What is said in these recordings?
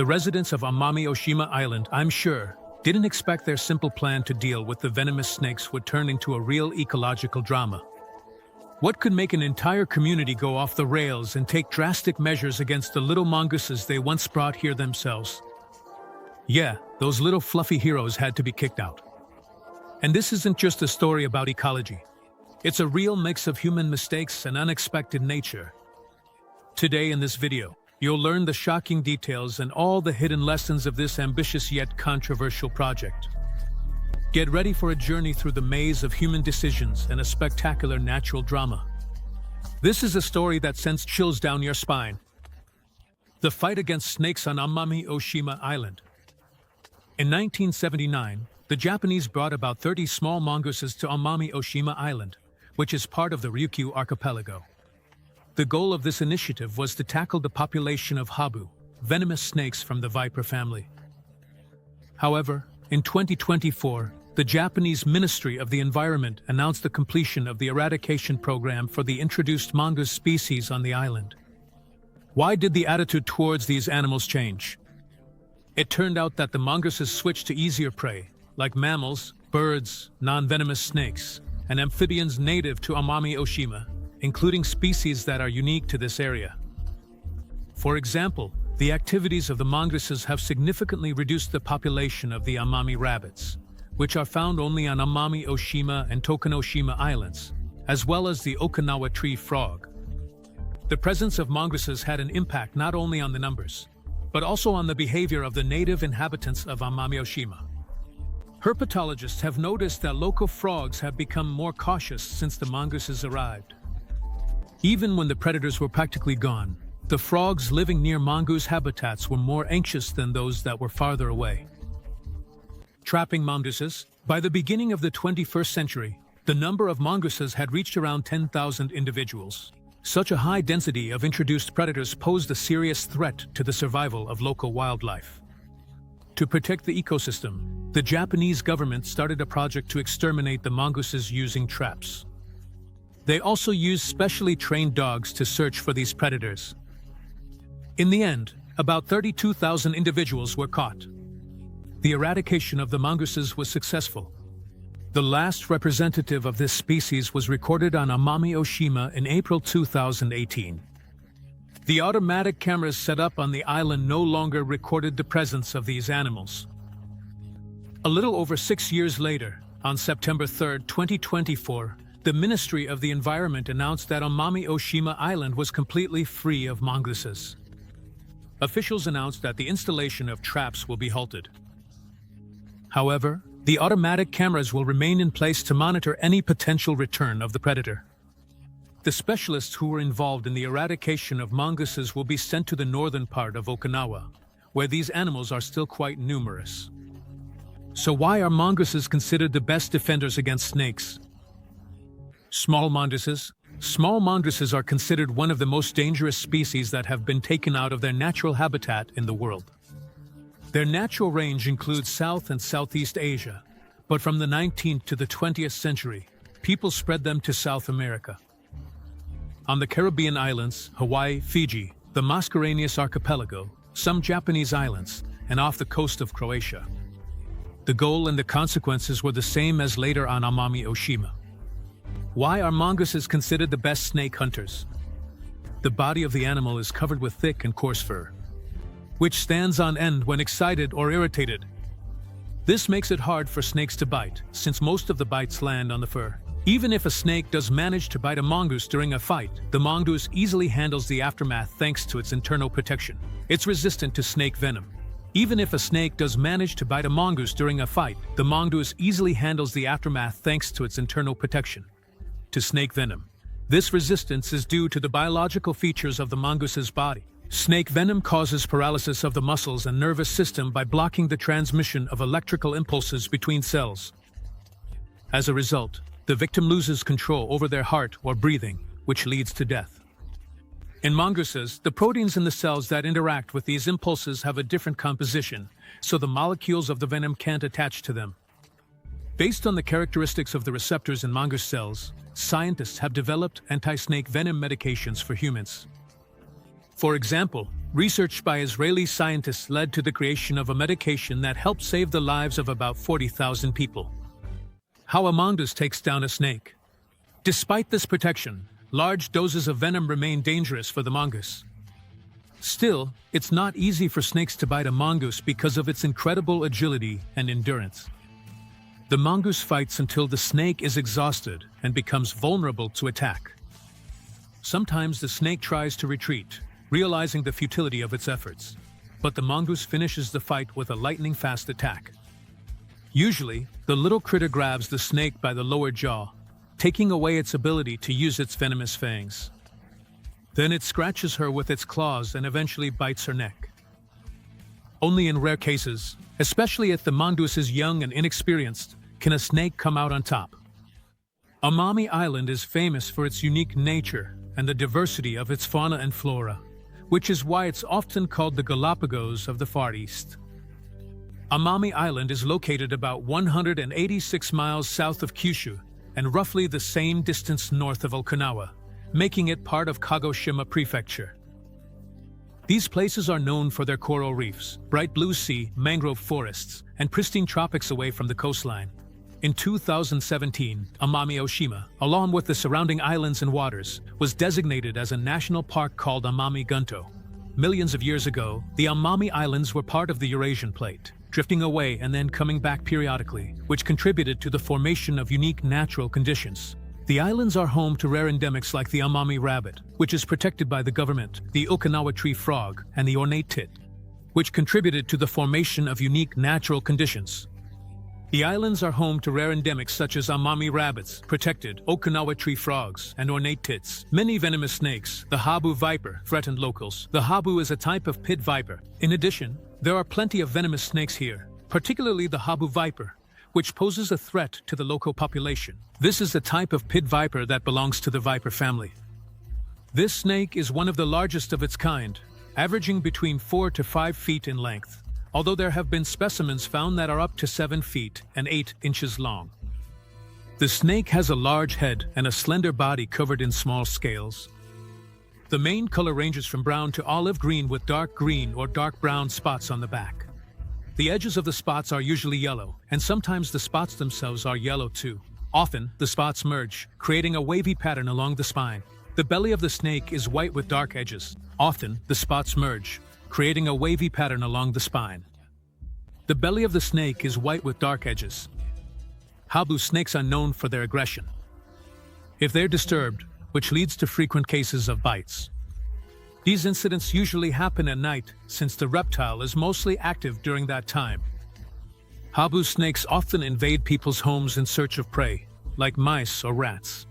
The residents of Amami-Oshima Island, I'm sure, didn't expect their simple plan to deal with the venomous snakes would turn into a real ecological drama. What could make an entire community go off the rails and take drastic measures against the little mongooses they once brought here themselves? Yeah, those little fluffy heroes had to be kicked out. And this isn't just a story about ecology. It's a real mix of human mistakes and unexpected nature. Today in this video, you'll learn the shocking details and all the hidden lessons of this ambitious yet controversial project. Get ready for a journey through the maze of human decisions and a spectacular natural drama. This is a story that sends chills down your spine. The fight against snakes on Amami-Oshima Island. In 1979, the Japanese brought about 30 small mongooses to Amami-Oshima Island, which is part of the Ryukyu archipelago. The goal of this initiative was to tackle the population of Habu, venomous snakes from the viper family. However, in 2024, the Japanese Ministry of the Environment announced the completion of the eradication program for the introduced mongoose species on the island. Why did the attitude towards these animals change? It turned out that the mongooses switched to easier prey, like mammals, birds, non-venomous snakes, and amphibians native to Amami-Oshima, including species that are unique to this area. For example, the activities of the mongooses have significantly reduced the population of the Amami rabbits, which are found only on Amami-Oshima and Tokunoshima Islands, as well as the Okinawa tree frog. The presence of mongooses had an impact not only on the numbers, but also on the behavior of the native inhabitants of Amami-Oshima. Herpetologists have noticed that local frogs have become more cautious since the mongooses arrived. Even when the predators were practically gone, the frogs living near mongoose habitats were more anxious than those that were farther away. Trapping mongooses. By the beginning of the 21st century, the number of mongooses had reached around 10,000 individuals. Such a high density of introduced predators posed a serious threat to the survival of local wildlife. To protect the ecosystem, the Japanese government started a project to exterminate the mongooses using traps. They also used specially trained dogs to search for these predators. In the end, about 32,000 individuals were caught. The eradication of the mongooses was successful. The last representative of this species was recorded on Amami-Oshima in April 2018. The automatic cameras set up on the island no longer recorded the presence of these animals. A little over 6 years later, on September 3, 2024, the Ministry of the Environment announced that Amami-Oshima Island was completely free of mongooses. Officials announced that the installation of traps will be halted. However, the automatic cameras will remain in place to monitor any potential return of the predator. The specialists who were involved in the eradication of mongooses will be sent to the northern part of Okinawa, where these animals are still quite numerous. So why are mongooses considered the best defenders against snakes? Small mongooses. Small mongooses are considered one of the most dangerous species that have been taken out of their natural habitat in the world. Their natural range includes South and Southeast Asia, but from the 19th to the 20th century, people spread them to South America. On the Caribbean islands, Hawaii, Fiji, the Mascareñas archipelago, some Japanese islands, and off the coast of Croatia. The goal and the consequences were the same as later on Amami-Oshima. Why are mongooses considered the best snake hunters? The body of the animal is covered with thick and coarse fur, which stands on end when excited or irritated. This makes it hard for snakes to bite, since most of the bites land on the fur. Even if a snake does manage to bite a mongoose during a fight, the mongoose easily handles the aftermath thanks to its internal protection. It's resistant to snake venom. Even if a snake does manage to bite a mongoose during a fight, the mongoose easily handles the aftermath thanks to its internal protection. To snake venom. This resistance is due to the biological features of the mongoose's body. Snake venom causes paralysis of the muscles and nervous system by blocking the transmission of electrical impulses between cells. As a result, the victim loses control over their heart or breathing, which leads to death. In mongooses, the proteins in the cells that interact with these impulses have a different composition, so the molecules of the venom can't attach to them. Based on the characteristics of the receptors in mongoose cells, scientists have developed anti-snake venom medications for humans. For example, Research by Israeli scientists led to the creation of a medication that helped save the lives of about 40,000 people. How a mongoose takes down a snake. Despite this protection, large doses of venom remain dangerous for the mongoose. Still, it's not easy for snakes to bite a mongoose because of its incredible agility and endurance. The mongoose fights until the snake is exhausted and becomes vulnerable to attack. Sometimes the snake tries to retreat, realizing the futility of its efforts, but the mongoose finishes the fight with a lightning-fast attack. Usually, the little critter grabs the snake by the lower jaw, taking away its ability to use its venomous fangs. Then it scratches her with its claws and eventually bites her neck. Only in rare cases, especially if the mongoose is young and inexperienced, can a snake come out on top. Amami Island is famous for its unique nature and the diversity of its fauna and flora, which is why it's often called the Galapagos of the Far East. Amami Island is located about 186 miles south of Kyushu and roughly the same distance north of Okinawa, making it part of Kagoshima Prefecture. These places are known for their coral reefs, bright blue sea, mangrove forests, and pristine tropics away from the coastline. In 2017, Amami Oshima, along with the surrounding islands and waters, was designated as a national park called Amami Gunto. Millions of years ago, the Amami Islands were part of the Eurasian plate, drifting away and then coming back periodically, which contributed to the formation of unique natural conditions. The islands are home to rare endemics like the Amami rabbit, which is protected by the government, the Okinawa tree frog, and the ornate tit, which contributed to the formation of unique natural conditions. The islands are home to rare endemics such as Amami rabbits, protected Okinawa tree frogs, and ornate tits. Many venomous snakes, the Habu viper, threatened locals. The Habu is a type of pit viper. In addition, there are plenty of venomous snakes here, particularly the Habu viper, which poses a threat to the local population. This is a type of pit viper that belongs to the viper family. This snake is one of the largest of its kind, averaging between 4 to 5 feet in length, although there have been specimens found that are up to 7 feet and 8 inches long. The snake has a large head and a slender body covered in small scales. The main color ranges from brown to olive green with dark green or dark brown spots on the back. The edges of the spots are usually yellow, and sometimes the spots themselves are yellow too. Often, the spots merge, creating a wavy pattern along the spine. The belly of the snake is white with dark edges. Often, the spots merge, creating a wavy pattern along the spine. The belly of the snake is white with dark edges. Habu snakes are known for their aggression. If they're disturbed, which leads to frequent cases of bites. These incidents usually happen at night since the reptile is mostly active during that time. Habu snakes often invade people's homes in search of prey, like mice or rats.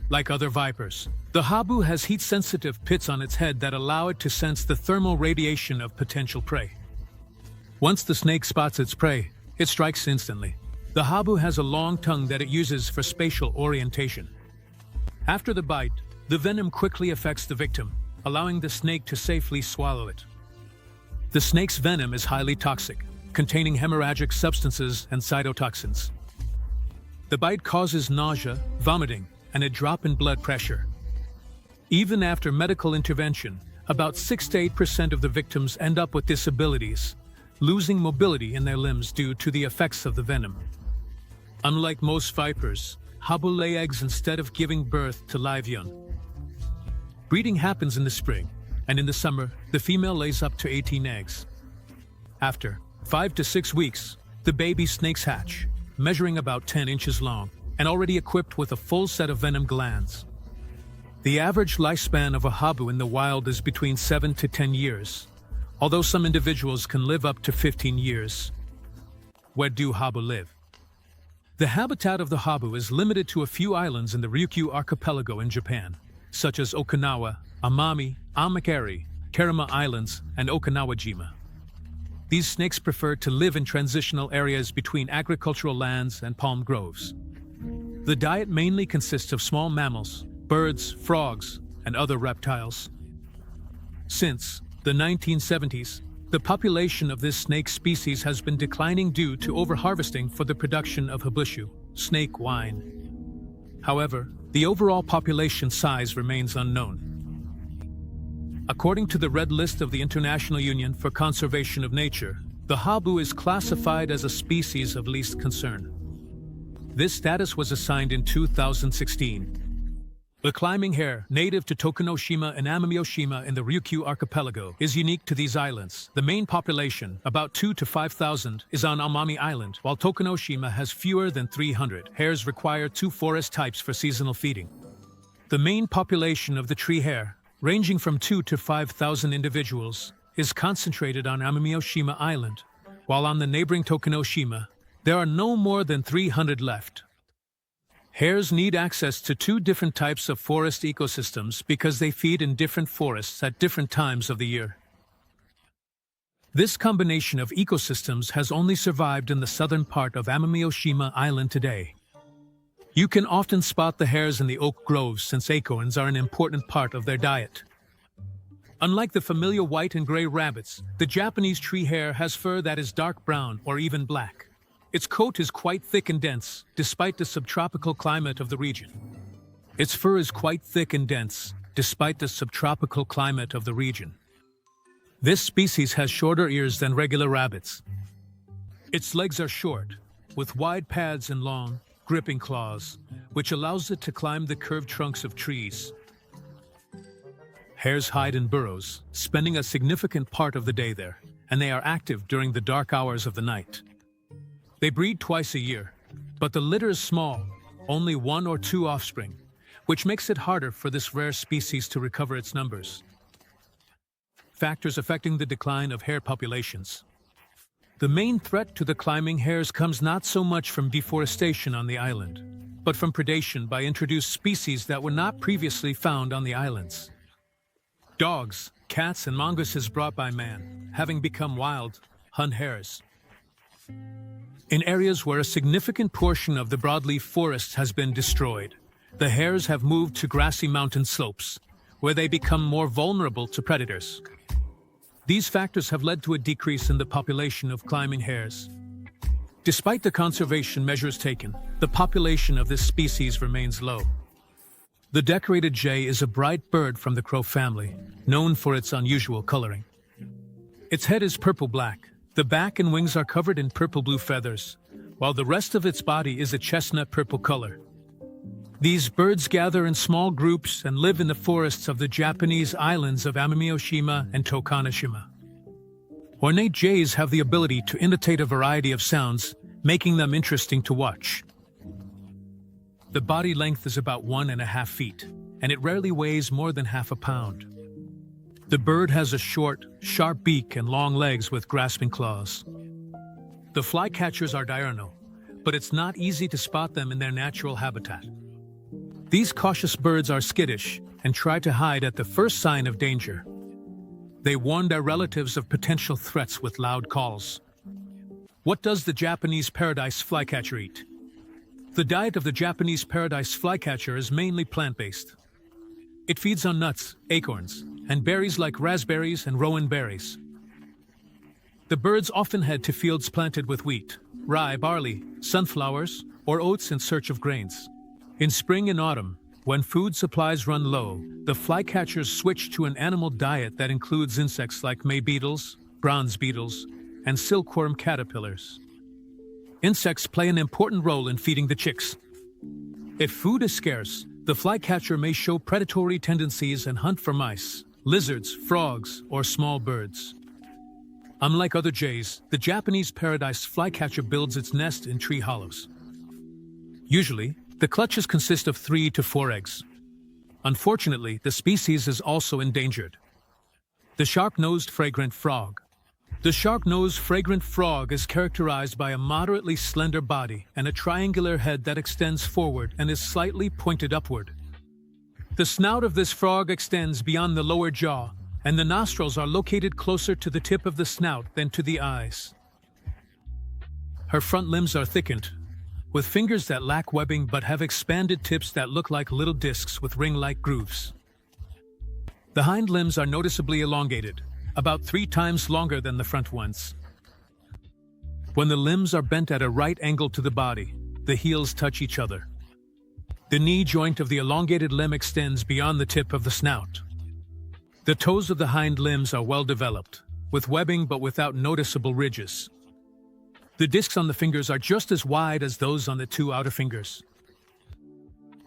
Like other vipers, the Habu has heat-sensitive pits on its head that allow it to sense the thermal radiation of potential prey. Once the snake spots its prey, it strikes instantly. The Habu has a long tongue that it uses for spatial orientation. After the bite, the venom quickly affects the victim, allowing the snake to safely swallow it. The snake's venom is highly toxic, containing hemorrhagic substances and cytotoxins. The bite causes nausea, vomiting, and a drop in blood pressure. Even after medical intervention, about 6 to 8% of the victims end up with disabilities, losing mobility in their limbs due to the effects of the venom. Unlike most vipers, Habu lay eggs instead of giving birth to live young. Breeding happens in the spring, and in the summer, the female lays up to 18 eggs. After 5 to 6 weeks, the baby snakes hatch, measuring about 10 inches long, and already equipped with a full set of venom glands. The average lifespan of a Habu in the wild is between 7 to 10 years, although some individuals can live up to 15 years. Where do Habu live? The habitat of the Habu is limited to a few islands in the Ryukyu archipelago in Japan, such as Okinawa, Amami, Amakari, Kerama Islands, and Okinawa-jima. These snakes prefer to live in transitional areas between agricultural lands and palm groves. The diet mainly consists of small mammals, birds, frogs, and other reptiles. Since the 1970s, the population of this snake species has been declining due to overharvesting for the production of habushu, snake wine. However, the overall population size remains unknown. According to the Red List of the International Union for Conservation of Nature, the Habu is classified as a species of least concern. This status was assigned in 2016. The climbing hare, native to Tokunoshima and Amami-Oshima in the Ryukyu archipelago, is unique to these islands. The main population, about 2,000 to 5,000, is on Amami Island, while Tokunoshima has fewer than 300. Hares require 2 forest types for seasonal feeding. The main population of the tree hare, ranging from 2,000 to 5,000 individuals, is concentrated on Amami-Oshima Island, while on the neighboring Tokunoshima, there are no more than 300 left. Hares need access to 2 different types of forest ecosystems because they feed in different forests at different times of the year. This combination of ecosystems has only survived in the southern part of Amami-Oshima Island today. You can often spot the hares in the oak groves since acorns are an important part of their diet. Unlike the familiar white and gray rabbits, the Japanese tree hare has fur that is dark brown or even black. Its coat is quite thick and dense, despite the subtropical climate of the region. Its fur is quite thick and dense, despite the subtropical climate of the region. This species has shorter ears than regular rabbits. Its legs are short, with wide pads and long, gripping claws, which allows it to climb the curved trunks of trees. Hares hide in burrows, spending a significant part of the day there, and they are active during the dark hours of the night. They breed twice a year, but the litter is small, only 1 or 2 offspring, which makes it harder for this rare species to recover its numbers. Factors affecting the decline of hare populations. The main threat to the climbing hares comes not so much from deforestation on the island, but from predation by introduced species that were not previously found on the islands. Dogs, cats, and mongooses brought by man, having become wild, hunt hares. In areas where a significant portion of the broadleaf forests has been destroyed, the hares have moved to grassy mountain slopes, where they become more vulnerable to predators. These factors have led to a decrease in the population of climbing hares. Despite the conservation measures taken, the population of this species remains low. The decorated jay is a bright bird from the crow family, known for its unusual coloring. Its head is purple-black. The back and wings are covered in purple-blue feathers, while the rest of its body is a chestnut-purple color. These birds gather in small groups and live in the forests of the Japanese islands of Amami-Oshima and Tokunoshima. Ornate jays have the ability to imitate a variety of sounds, making them interesting to watch. The body length is about 1.5 feet, and it rarely weighs more than half a pound. The bird has a short, sharp beak and long legs with grasping claws. The flycatchers are diurnal, but it's not easy to spot them in their natural habitat. These cautious birds are skittish and try to hide at the first sign of danger. They warn their relatives of potential threats with loud calls. What does the Japanese paradise flycatcher eat? The diet of the Japanese paradise flycatcher is mainly plant-based. It feeds on nuts, acorns, and berries like raspberries and rowan berries. The birds often head to fields planted with wheat, rye, barley, sunflowers, or oats in search of grains. In spring and autumn, when food supplies run low, the flycatchers switch to an animal diet that includes insects like may beetles, bronze beetles, and silkworm caterpillars. Insects play an important role in feeding the chicks. If food is scarce, the flycatcher may show predatory tendencies and hunt for mice, lizards, frogs, or small birds. Unlike other jays, the Japanese paradise flycatcher builds its nest in tree hollows. Usually, the clutches consist of 3 to 4 eggs. Unfortunately, the species is also endangered. The sharp-nosed fragrant frog. The sharp-nosed fragrant frog is characterized by a moderately slender body and a triangular head that extends forward and is slightly pointed upward. The snout of this frog extends beyond the lower jaw, and the nostrils are located closer to the tip of the snout than to the eyes. Her front limbs are thickened, with fingers that lack webbing but have expanded tips that look like little discs with ring-like grooves. The hind limbs are noticeably elongated, about 3 times longer than the front ones. When the limbs are bent at a right angle to the body, the heels touch each other. The knee joint of the elongated limb extends beyond the tip of the snout. The toes of the hind limbs are well developed, with webbing but without noticeable ridges. The discs on the fingers are just as wide as those on the two outer fingers.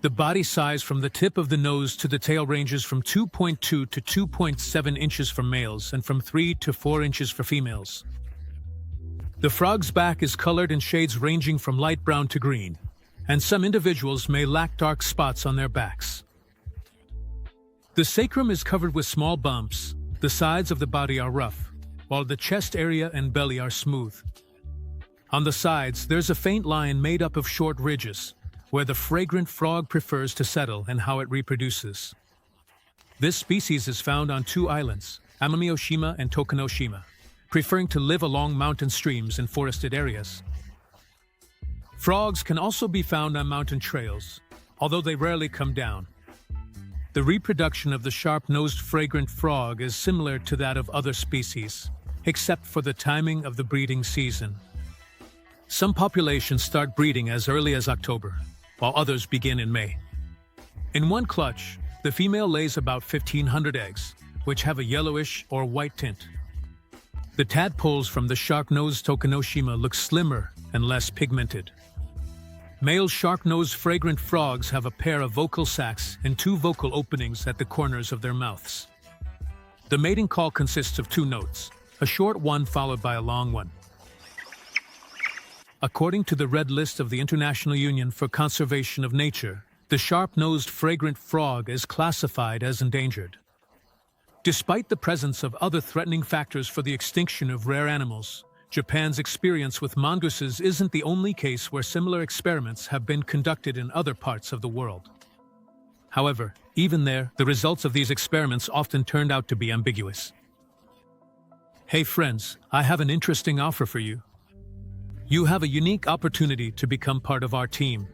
The body size from the tip of the nose to the tail ranges from 2.2 to 2.7 inches for males and from 3 to 4 inches for females. The frog's back is colored in shades ranging from light brown to green, and some individuals may lack dark spots on their backs. The sacrum is covered with small bumps. The sides of the body are rough, while the chest area and belly are smooth. On the sides, there's a faint line made up of short ridges, where the fragrant frog prefers to settle and how it reproduces. This species is found on two islands, Amami-Oshima and Tokunoshima, preferring to live along mountain streams and forested areas. Frogs can also be found on mountain trails, although they rarely come down. The reproduction of the sharp-nosed fragrant frog is similar to that of other species, except for the timing of the breeding season. Some populations start breeding as early as October, while others begin in May. In one clutch, the female lays about 1,500 eggs, which have a yellowish or white tint. The tadpoles from the shark-nosed Tokunoshima look slimmer and less pigmented. Male shark-nosed fragrant frogs have a pair of vocal sacs and two vocal openings at the corners of their mouths. The mating call consists of two notes, a short one followed by a long one. According to the Red List of the International Union for Conservation of Nature, the sharp-nosed fragrant frog is classified as endangered. Despite the presence of other threatening factors for the extinction of rare animals, Japan's experience with mongooses isn't the only case where similar experiments have been conducted in other parts of the world. However, even there, the results of these experiments often turned out to be ambiguous. Hey friends, I have an interesting offer for you. You have a unique opportunity to become part of our team.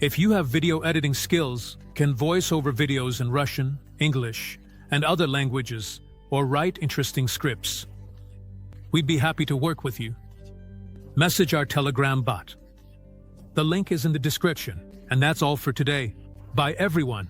If you have video editing skills, can voice over videos in Russian, English, and other languages, or write interesting scripts, we'd be happy to work with you. Message our Telegram bot. The link is in the description, and that's all for today. Bye everyone.